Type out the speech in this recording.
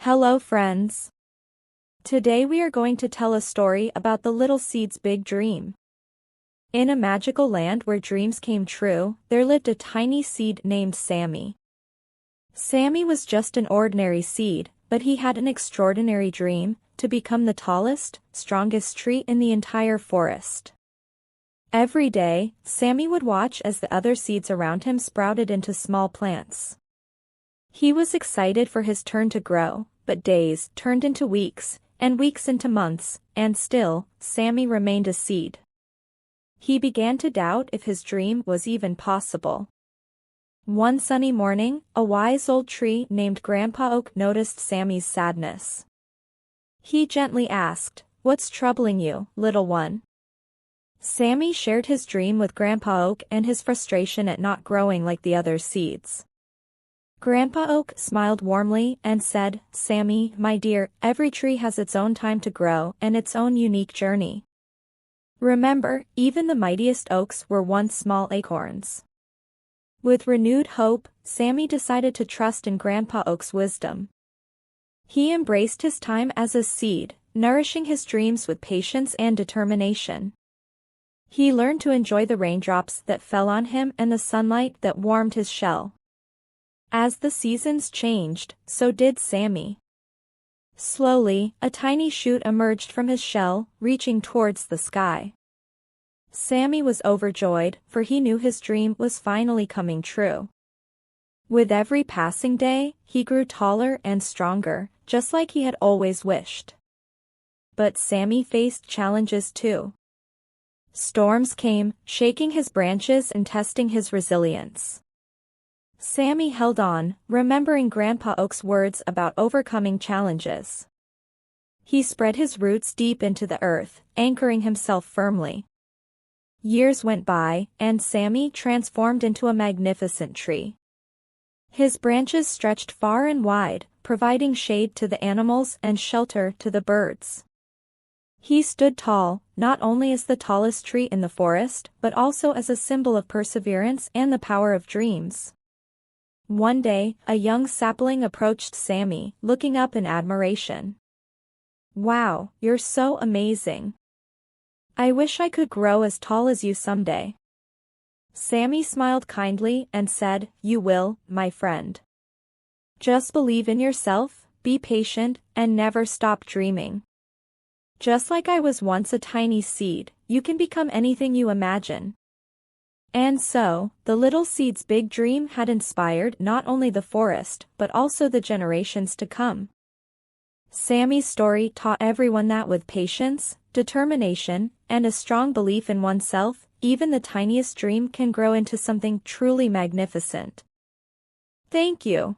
Hello friends. Today we are going to tell a story about the little seed's big dream. In a magical land where dreams came true, there lived a tiny seed named Sammy. Sammy was just an ordinary seed, but he had an extraordinary dream, to become the tallest, strongest tree in the entire forest. Every day, Sammy would watch as the other seeds around him sprouted into small plants. He was excited for his turn to grow, but days turned into weeks, and weeks into months, and still, Sammy remained a seed. He began to doubt if his dream was even possible. One sunny morning, a wise old tree named Grandpa Oak noticed Sammy's sadness. He gently asked, "What's troubling you, little one?" Sammy shared his dream with Grandpa Oak and his frustration at not growing like the other seeds. Grandpa Oak smiled warmly and said, "Sammy, my dear, every tree has its own time to grow and its own unique journey. Remember, even the mightiest oaks were once small acorns." With renewed hope, Sammy decided to trust in Grandpa Oak's wisdom. He embraced his time as a seed, nourishing his dreams with patience and determination. He learned to enjoy the raindrops that fell on him and the sunlight that warmed his shell. As the seasons changed, so did Sammy. Slowly, a tiny shoot emerged from his shell, reaching towards the sky. Sammy was overjoyed, for he knew his dream was finally coming true. With every passing day, he grew taller and stronger, just like he had always wished. But Sammy faced challenges too. Storms came, shaking his branches and testing his resilience. Sammy held on, remembering Grandpa Oak's words about overcoming challenges. He spread his roots deep into the earth, anchoring himself firmly. Years went by, and Sammy transformed into a magnificent tree. His branches stretched far and wide, providing shade to the animals and shelter to the birds. He stood tall, not only as the tallest tree in the forest, but also as a symbol of perseverance and the power of dreams. One day, a young sapling approached Sammy, looking up in admiration. "Wow, you're so amazing. I wish I could grow as tall as you someday." Sammy smiled kindly and said, "You will, my friend. Just believe in yourself, be patient, and never stop dreaming. Just like I was once a tiny seed, you can become anything you imagine." And so, the little seed's big dream had inspired not only the forest, but also the generations to come. Sammy's story taught everyone that with patience, determination, and a strong belief in oneself, even the tiniest dream can grow into something truly magnificent. Thank you.